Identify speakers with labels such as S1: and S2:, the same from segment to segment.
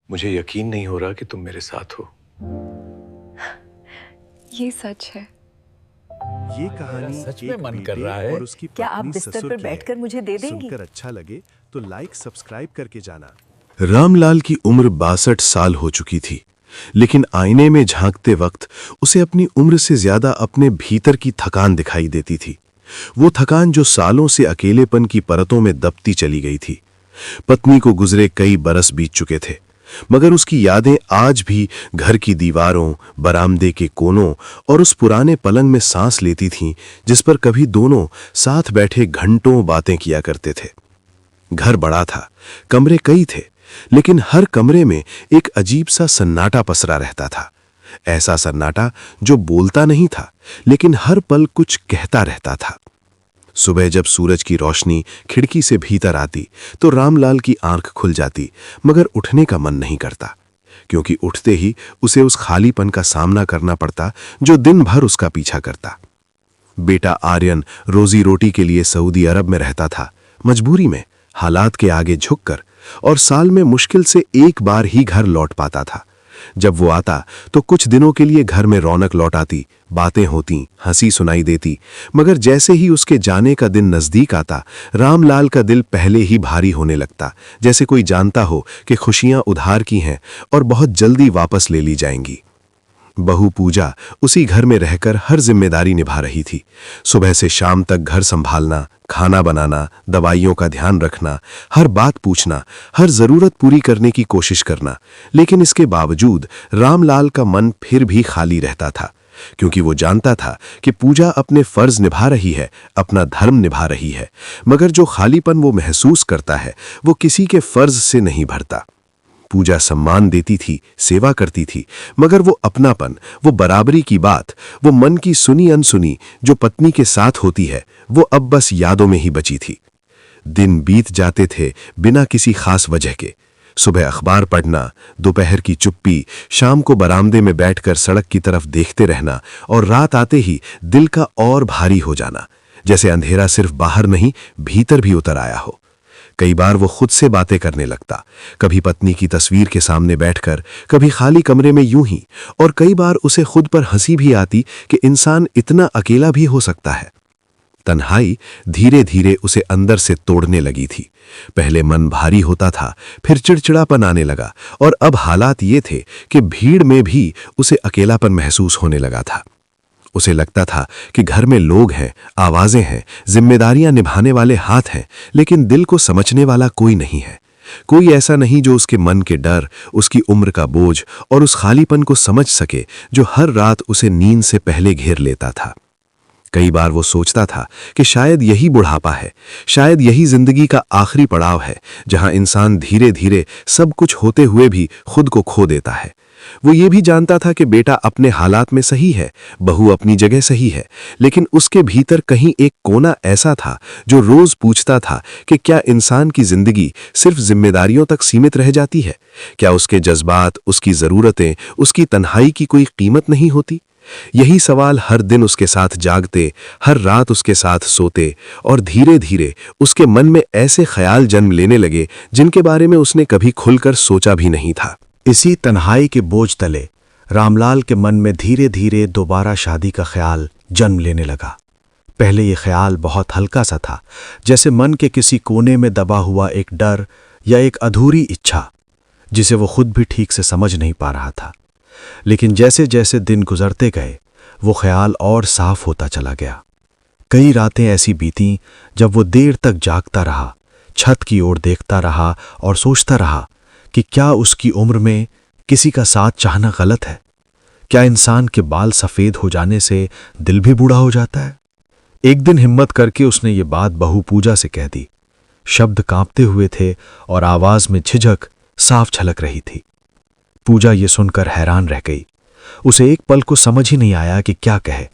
S1: मुझे यकीन नहीं हो रहा कि तुम मेरे साथ हो।
S2: ये सच है।
S3: ये कहानी
S4: सच
S3: एक
S4: में मन कर
S3: बेटे
S4: रहा है।
S3: और उसकी
S5: क्या आप
S3: पत्नी
S5: बिस्तर
S3: ससुर
S5: पर
S3: की
S5: बैठकर
S3: है।
S5: मुझे दे देंगी?
S3: सुनकर अच्छा लगे तो लाइक सब्सक्राइब करके जाना। रामलाल की उम्र 62 साल हो चुकी थी, लेकिन आईने में झांकते वक्त उसे अपनी उम्र से ज्यादा अपने भीतर की थकान दिखाई देती थी। वो थकान जो सालों से अकेलेपन की परतों में दबती चली गई थी। पत्नी को गुजरे कई बरस बीत चुके थे, मगर उसकी यादें आज भी घर की दीवारों, बरामदे के कोनों और उस पुराने पलंग में सांस लेती थीं जिस पर कभी दोनों साथ बैठे घंटों बातें किया करते थे। घर बड़ा था, कमरे कई थे, लेकिन हर कमरे में एक अजीब सा सन्नाटा पसरा रहता था। ऐसा सन्नाटा जो बोलता नहीं था, लेकिन हर पल कुछ कहता रहता था। सुबह जब सूरज की रोशनी खिड़की से भीतर आती तो रामलाल की आंख खुल जाती, मगर उठने का मन नहीं करता, क्योंकि उठते ही उसे उस खालीपन का सामना करना पड़ता जो दिन भर उसका पीछा करता। बेटा आर्यन रोजी रोटी के लिए सऊदी अरब में रहता था, मजबूरी में, हालात के आगे झुककर, और साल में मुश्किल से एक बार ही घर लौट पाता था। जब वो आता तो कुछ दिनों के लिए घर में रौनक लौट आती, बातें होती, हंसी सुनाई देती, मगर जैसे ही उसके जाने का दिन नजदीक आता, रामलाल का दिल पहले ही भारी होने लगता, जैसे कोई जानता हो कि खुशियां उधार की हैं और बहुत जल्दी वापस ले ली जाएंगी। बहू पूजा उसी घर में रहकर हर जिम्मेदारी निभा रही थी। सुबह से शाम तक घर संभालना, खाना बनाना, दवाइयों का ध्यान रखना, हर बात पूछना, हर जरूरत पूरी करने की कोशिश करना। लेकिन इसके बावजूद रामलाल का मन फिर भी खाली रहता था, क्योंकि वो जानता था कि पूजा अपने फर्ज निभा रही है, अपना धर्म निभा रही है, मगर जो खालीपन वो महसूस करता है वो किसी के फर्ज से नहीं भरता। पूजा सम्मान देती थी, सेवा करती थी, मगर वो अपनापन, वो बराबरी की बात, वो मन की सुनी अनसुनी जो पत्नी के साथ होती है, वो अब बस यादों में ही बची थी। दिन बीत जाते थे बिना किसी खास वजह के। सुबह अखबार पढ़ना, दोपहर की चुप्पी, शाम को बरामदे में बैठकर सड़क की तरफ देखते रहना, और रात आते ही दिल का और भारी हो जाना, जैसे अंधेरा सिर्फ बाहर नहीं भीतर भी उतर आया हो। कई बार वो खुद से बातें करने लगता, कभी पत्नी की तस्वीर के सामने बैठकर, कभी खाली कमरे में यूं ही, और कई बार उसे खुद पर हंसी भी आती कि इंसान इतना अकेला भी हो सकता है। तन्हाई धीरे धीरे उसे अंदर से तोड़ने लगी थी। पहले मन भारी होता था, फिर चिड़चिड़ापन आने लगा, और अब हालात ये थे कि भीड़ में भी उसे अकेलापन महसूस होने लगा था। उसे लगता था कि घर में लोग हैं, आवाजें हैं, जिम्मेदारियां निभाने वाले हाथ हैं, लेकिन दिल को समझने वाला कोई नहीं है। कोई ऐसा नहीं जो उसके मन के डर, उसकी उम्र का बोझ और उस खालीपन को समझ सके जो हर रात उसे नींद से पहले घेर लेता था। कई बार वो सोचता था कि शायद यही बुढ़ापा है, शायद यही जिंदगी का आखिरी पड़ाव है, जहां इंसान धीरे धीरे सब कुछ होते हुए भी खुद को खो देता है। वो ये भी जानता था कि बेटा अपने हालात में सही है, बहू अपनी जगह सही है, लेकिन उसके भीतर कहीं एक कोना ऐसा था जो रोज पूछता था कि क्या इंसान की जिंदगी सिर्फ जिम्मेदारियों तक सीमित रह जाती है? क्या उसके जज्बात, उसकी जरूरतें, उसकी तन्हाई की कोई कीमत नहीं होती? यही सवाल हर दिन उसके साथ जागते, हर रात उसके साथ सोते, और धीरे धीरे उसके मन में ऐसे ख्याल जन्म लेने लगे जिनके बारे में उसने कभी खुलकर सोचा भी नहीं था।
S6: इसी तन्हाई के बोझ तले रामलाल के मन में धीरे धीरे दोबारा शादी का ख्याल जन्म लेने लगा। पहले ये ख्याल बहुत हल्का सा था, जैसे मन के किसी कोने में दबा हुआ एक डर या एक अधूरी इच्छा, जिसे वो खुद भी ठीक से समझ नहीं पा रहा था। लेकिन जैसे जैसे दिन गुजरते गए, वो ख्याल और साफ होता चला गया। कई रातें ऐसी बीतीं जब वो देर तक जागता रहा, छत की ओर देखता रहा और सोचता रहा कि क्या उसकी उम्र में किसी का साथ चाहना गलत है? क्या इंसान के बाल सफेद हो जाने से दिल भी बूढ़ा हो जाता है? एक दिन हिम्मत करके उसने ये बात बहू पूजा से कह दी। शब्द कांपते हुए थे और आवाज में झिझक साफ झलक रही थी। पूजा ये सुनकर हैरान रह गई। उसे एक पल को समझ ही नहीं आया कि क्या कहे,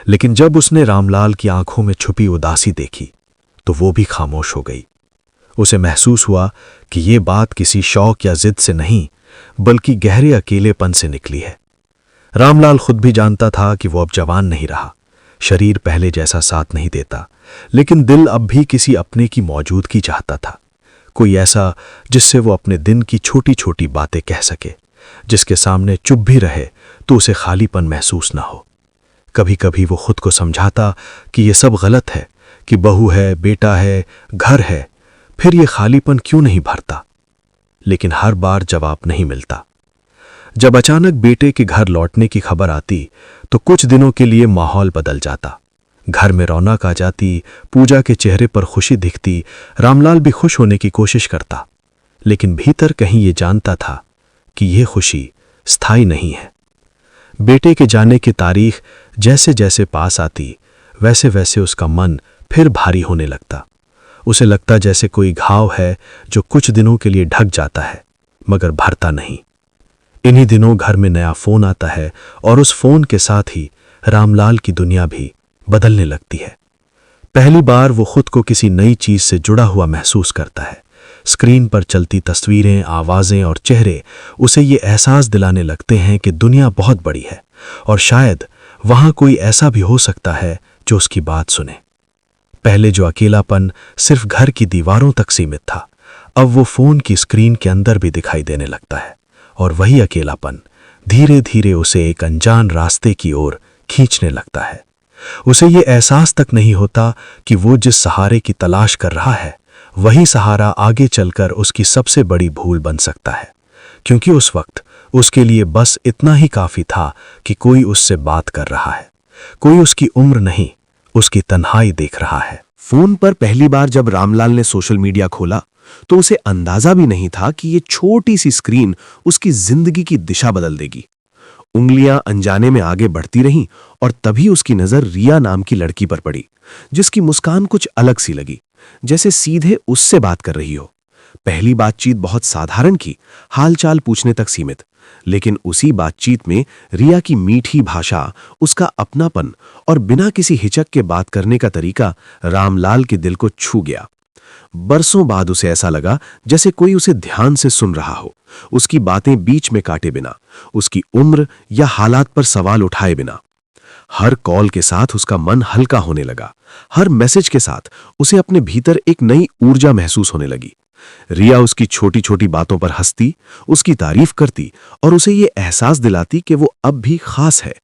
S6: लेकिन जब उसने रामलाल की आंखों में छुपी उदासी देखी तो वो भी खामोश हो गई। उसे महसूस हुआ कि ये बात किसी शौक या जिद से नहीं, बल्कि गहरे अकेलेपन से निकली है। रामलाल खुद भी जानता था कि वो अब जवान नहीं रहा, शरीर पहले जैसा साथ नहीं देता, लेकिन दिल अब भी किसी अपने की मौजूदगी चाहता था। कोई ऐसा जिससे वो अपने दिन की छोटी छोटी बातें कह सके, जिसके सामने चुप भी रहे तो उसे खालीपन महसूस ना हो। कभी कभी वो खुद को समझाता कि ये सब गलत है, कि बहू है, बेटा है, घर है, फिर ये खालीपन क्यों नहीं भरता। लेकिन हर बार जवाब नहीं मिलता। जब अचानक बेटे के घर लौटने की खबर आती तो कुछ दिनों के लिए माहौल बदल जाता। घर में रौनक आ जाती, पूजा के चेहरे पर खुशी दिखती, रामलाल भी खुश होने की कोशिश करता, लेकिन भीतर कहीं ये जानता था कि यह खुशी स्थायी नहीं है। बेटे के जाने की तारीख जैसे जैसे पास आती वैसे वैसे उसका मन फिर भारी होने लगता। उसे लगता जैसे कोई घाव है जो कुछ दिनों के लिए ढक जाता है मगर भरता नहीं। इन्हीं दिनों घर में नया फोन आता है और उस फोन के साथ ही रामलाल की दुनिया भी बदलने लगती है। पहली बार वो खुद को किसी नई चीज से जुड़ा हुआ महसूस करता है। स्क्रीन पर चलती तस्वीरें, आवाजें और चेहरे उसे ये एहसास दिलाने लगते हैं कि दुनिया बहुत बड़ी है और शायद वहां कोई ऐसा भी हो सकता है जो उसकी बात सुने। पहले जो अकेलापन सिर्फ घर की दीवारों तक सीमित था, अब वो फोन की स्क्रीन के अंदर भी दिखाई देने लगता है और वही अकेलापन धीरे धीरे उसे एक अनजान रास्ते की ओर खींचने लगता है। उसे ये एहसास तक नहीं होता कि वो जिस सहारे की तलाश कर रहा है वही सहारा आगे चलकर उसकी सबसे बड़ी भूल बन सकता है, क्योंकि उस वक्त उसके लिए बस इतना ही काफी था कि कोई उससे बात कर रहा है, कोई उसकी उम्र नहीं, उसकी तन्हाई देख रहा है।
S3: फोन पर पहली बार जब रामलाल ने सोशल मीडिया खोला तो उसे अंदाजा भी नहीं था कि ये छोटी सी स्क्रीन उसकी जिंदगी की दिशा बदल देगी। उंगलियां अनजाने में आगे बढ़ती रहीं और तभी उसकी नजर रिया नाम की लड़की पर पड़ी, जिसकी मुस्कान कुछ अलग सी लगी, जैसे सीधे उससे बात कर रही हो। पहली बातचीत बहुत साधारण की, हालचाल पूछने तक सीमित, लेकिन उसी बातचीत में रिया की मीठी भाषा, उसका अपनापन और बिना किसी हिचक के बात करने का तरीका रामलाल के दिल को छू गया। बरसों बाद उसे ऐसा लगा जैसे कोई उसे ध्यान से सुन रहा हो, उसकी बातें बीच में काटे बिना, उसकी उम्र या हालात पर सवाल उठाए बिना। हर कॉल के साथ उसका मन हल्का होने लगा, हर मैसेज के साथ उसे अपने भीतर एक नई ऊर्जा महसूस होने लगी। रिया उसकी छोटी छोटी बातों पर हंसती, उसकी तारीफ करती और उसे ये एहसास दिलाती कि वो अब भी खास है।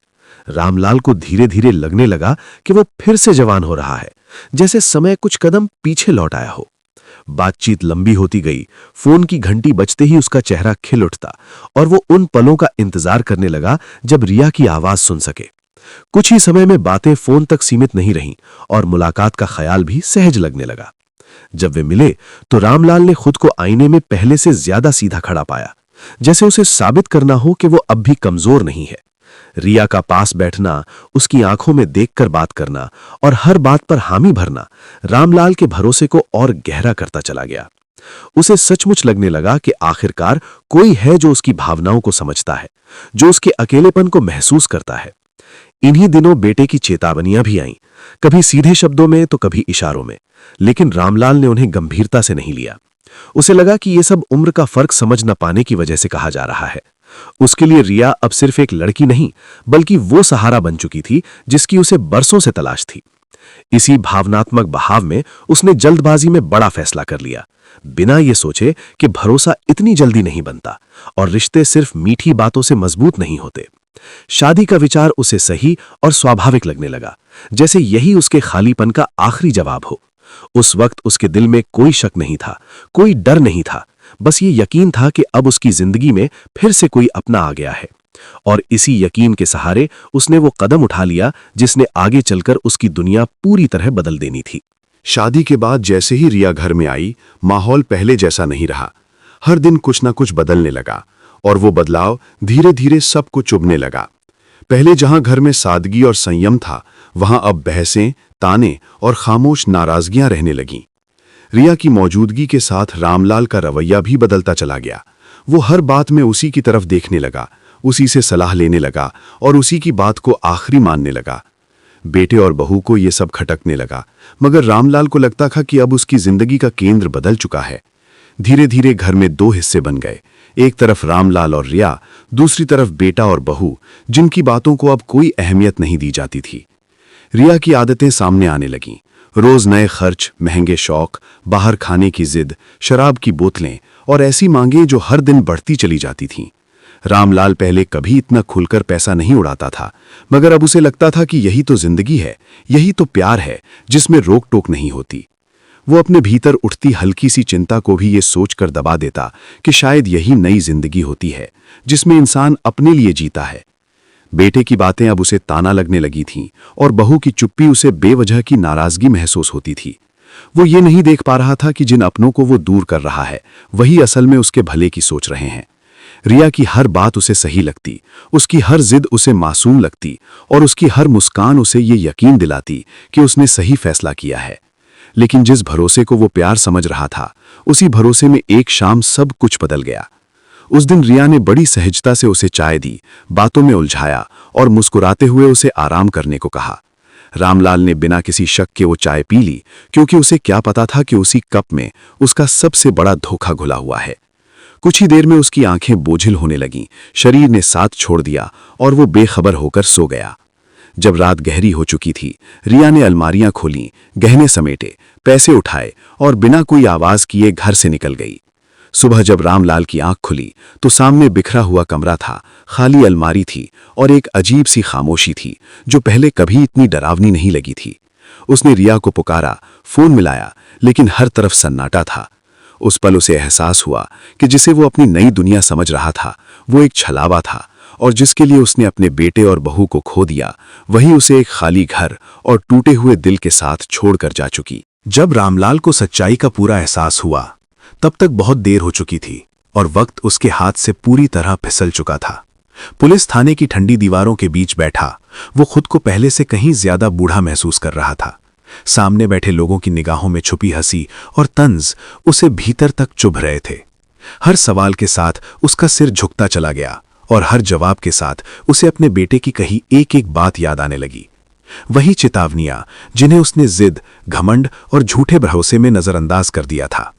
S3: रामलाल को धीरे धीरे लगने लगा कि वो फिर से जवान हो रहा है, जैसे समय कुछ कदम पीछे लौट आया हो। बातचीत लंबी होती गई, फोन की घंटी बजते ही उसका चेहरा खिल उठता और वो उन पलों का इंतजार करने लगा जब रिया की आवाज सुन सके। कुछ ही समय में बातें फोन तक सीमित नहीं रहीं और मुलाकात का ख्याल भी सहज लगने लगा। जब वे मिले तो रामलाल ने खुद को आईने में पहले से ज्यादा सीधा खड़ा पाया, जैसे उसे साबित करना हो कि वो अब भी कमजोर नहीं है। रिया का पास बैठना, उसकी आंखों में देखकर बात करना और हर बात पर हामी भरना रामलाल के भरोसे को और गहरा करता चला गया। उसे सचमुच लगने लगा कि आखिरकार कोई है जो उसकी भावनाओं को समझता है, जो उसके अकेलेपन को महसूस करता है। इन्हीं दिनों बेटे की चेतावनियां भी आईं, कभी सीधे शब्दों में तो कभी इशारों में, लेकिन रामलाल ने उन्हें गंभीरता से नहीं लिया। उसे लगा कि यह सब उम्र का फर्क समझ न पाने की वजह से कहा जा रहा है। उसके लिए रिया अब सिर्फ एक लड़की नहीं, बल्कि वो सहारा बन चुकी थी जिसकी उसे बरसों से तलाश थी। इसी भावनात्मक बहाव में उसने जल्दबाजी में बड़ा फैसला कर लिया, बिना ये सोचे कि भरोसा इतनी जल्दी नहीं बनता और रिश्ते सिर्फ मीठी बातों से मजबूत नहीं होते। शादी का विचार उसे सही और स्वाभाविक लगने लगा, जैसे यही उसके खालीपन का आखिरी जवाब हो। उस वक्त उसके दिल में कोई शक नहीं था, कोई डर नहीं था, बस ये यकीन था कि अब उसकी जिंदगी में फिर से कोई अपना आ गया है। और इसी यकीन के सहारे उसने वो कदम उठा लिया जिसने आगे चलकर उसकी दुनिया पूरी तरह बदल देनी थी।
S2: शादी के बाद जैसे ही रिया घर में आई, माहौल पहले जैसा नहीं रहा। हर दिन कुछ ना कुछ बदलने लगा और वो बदलाव धीरे धीरे सबको चुभने लगा। पहले जहां घर में सादगी और संयम था, वहां अब बहसें, ताने और खामोश नाराजगियां रहने लगीं। रिया की मौजूदगी के साथ रामलाल का रवैया भी बदलता चला गया। वो हर बात में उसी की तरफ देखने लगा, उसी से सलाह लेने लगा और उसी की बात को आखिरी मानने लगा। बेटे और बहू को ये सब खटकने लगा, मगर रामलाल को लगता था कि अब उसकी जिंदगी का केंद्र बदल चुका है। धीरे धीरे घर में दो हिस्से बन गए, एक तरफ रामलाल और रिया, दूसरी तरफ बेटा और बहू, जिनकी बातों को अब कोई अहमियत नहीं दी जाती थी। रिया की आदतें सामने आने लगीं। रोज नए खर्च, महंगे शौक, बाहर खाने की जिद, शराब की बोतलें और ऐसी मांगें जो हर दिन बढ़ती चली जाती थीं। रामलाल पहले कभी इतना खुलकर पैसा नहीं उड़ाता था, मगर अब उसे लगता था कि यही तो जिंदगी है, यही तो प्यार है जिसमें रोक टोक नहीं होती। वो अपने भीतर उठती हल्की सी चिंता को भी ये सोचकर दबा देता कि शायद यही नई जिंदगी होती है जिसमें इंसान अपने लिए जीता है। बेटे की बातें अब उसे ताना लगने लगी थीं और बहू की चुप्पी उसे बेवजह की नाराजगी महसूस होती थी। वो ये नहीं देख पा रहा था कि जिन अपनों को वो दूर कर रहा है वही असल में उसके भले की सोच रहे हैं। रिया की हर बात उसे सही लगती, उसकी हर जिद उसे मासूम लगती और उसकी हर मुस्कान उसे ये यकीन दिलाती कि उसने सही फैसला किया है। लेकिन जिस भरोसे को वो प्यार समझ रहा था, उसी भरोसे में एक शाम सब कुछ बदल गया। उस दिन रिया ने बड़ी सहजता से उसे चाय दी, बातों में उलझाया और मुस्कुराते हुए उसे आराम करने को कहा। रामलाल ने बिना किसी शक के वो चाय पी ली, क्योंकि उसे क्या पता था कि उसी कप में उसका सबसे बड़ा धोखा घुला हुआ है। कुछ ही देर में उसकी आंखें बोझिल होने लगीं, शरीर ने साथ छोड़ दिया और वो बेखबर होकर सो गया। जब रात गहरी हो चुकी थी, रिया ने अलमारियां खोलीं, गहने समेटे, पैसे उठाए और बिना कोई आवाज किए घर से निकल गई। सुबह जब रामलाल की आंख खुली तो सामने बिखरा हुआ कमरा था, खाली अलमारी थी और एक अजीब सी खामोशी थी जो पहले कभी इतनी डरावनी नहीं लगी थी। उसने रिया को पुकारा, फोन मिलाया, लेकिन हर तरफ सन्नाटा था। उस पल उसे एहसास हुआ कि जिसे वो अपनी नई दुनिया समझ रहा था वो एक छलावा था, और जिसके लिए उसने अपने बेटे और बहू को खो दिया वही उसे एक खाली घर और टूटे हुए दिल के साथ छोड़कर जा चुकी।
S3: जब रामलाल को सच्चाई का पूरा एहसास हुआ तब तक बहुत देर हो चुकी थी और वक्त उसके हाथ से पूरी तरह फिसल चुका था। पुलिस थाने की ठंडी दीवारों के बीच बैठा वो खुद को पहले से कहीं ज्यादा बूढ़ा महसूस कर रहा था। सामने बैठे लोगों की निगाहों में छुपी हंसी और तंज उसे भीतर तक चुभ रहे थे। हर सवाल के साथ उसका सिर झुकता चला गया और हर जवाब के साथ उसे अपने बेटे की कही एक एक बात याद आने लगी। वही चेतावनियां जिन्हें उसने जिद, घमंड और झूठे भरोसे में नजरअंदाज कर दिया था।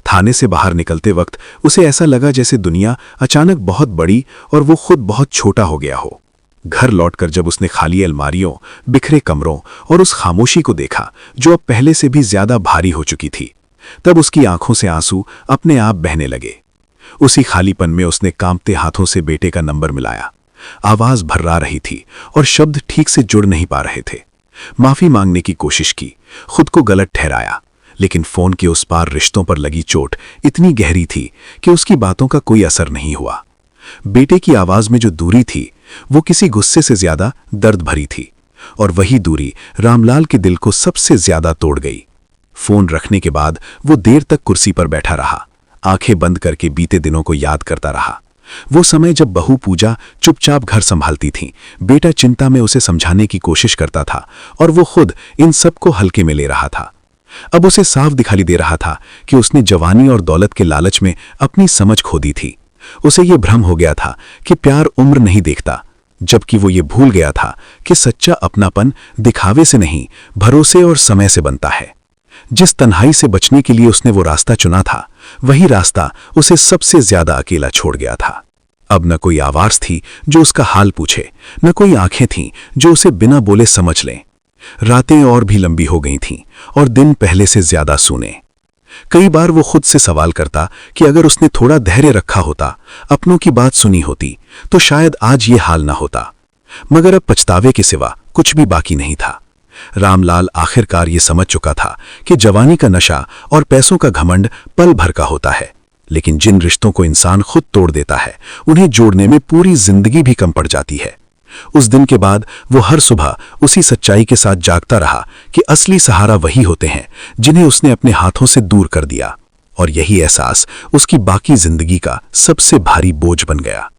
S3: थाने से बाहर निकलते वक्त उसे ऐसा लगा जैसे दुनिया अचानक बहुत बड़ी और वो खुद बहुत छोटा हो गया हो। घर लौटकर जब उसने खाली अलमारियों, बिखरे कमरों और उस खामोशी को देखा जो अब पहले से भी ज्यादा भारी हो चुकी थी, तब उसकी आंखों से आंसू अपने आप बहने लगे। उसी खालीपन में उसने कांपते हाथों से बेटे का नंबर मिलाया। आवाज भर्रा रही थी और शब्द ठीक से जुड़ नहीं पा रहे थे। माफी मांगने की कोशिश की, खुद को गलत ठहराया, लेकिन फोन के उस पार रिश्तों पर लगी चोट इतनी गहरी थी कि उसकी बातों का कोई असर नहीं हुआ। बेटे की आवाज में जो दूरी थी वो किसी गुस्से से ज्यादा दर्द भरी थी, और वही दूरी रामलाल के दिल को सबसे ज्यादा तोड़ गई। फोन रखने के बाद वो देर तक कुर्सी पर बैठा रहा, आंखें बंद करके बीते दिनों को याद करता रहा। वो समय जब बहू पूजा चुपचाप घर संभालती थी, बेटा चिंता में उसे समझाने की कोशिश करता था और वो खुद इन सबको हल्के में ले रहा था। अब उसे साफ दिखाई दे रहा था कि उसने जवानी और दौलत के लालच में अपनी समझ खो दी थी। उसे ये भ्रम हो गया था कि प्यार उम्र नहीं देखता, जबकि वो ये भूल गया था कि सच्चा अपनापन दिखावे से नहीं, भरोसे और समय से बनता है। जिस तन्हाई से बचने के लिए उसने वो रास्ता चुना था, वही रास्ता उसे सबसे ज्यादा अकेला छोड़ गया था। अब न कोई आवाज थी जो उसका हाल पूछे, न कोई आंखें थीं जो उसे बिना बोले समझ लें। रातें और भी लंबी हो गई थीं और दिन पहले से ज्यादा सूने। कई बार वो खुद से सवाल करता कि अगर उसने थोड़ा धैर्य रखा होता, अपनों की बात सुनी होती, तो शायद आज ये हाल ना होता। मगर अब पछतावे के सिवा कुछ भी बाकी नहीं था। रामलाल आखिरकार ये समझ चुका था कि जवानी का नशा और पैसों का घमंड पल भर का होता है, लेकिन जिन रिश्तों को इंसान खुद तोड़ देता है, उन्हें जोड़ने में पूरी जिंदगी भी कम पड़ जाती है। उस दिन के बाद वो हर सुबह उसी सच्चाई के साथ जागता रहा कि असली सहारा वही होते हैं जिन्हें उसने अपने हाथों से दूर कर दिया, और यही एहसास उसकी बाकी जिंदगी का सबसे भारी बोझ बन गया।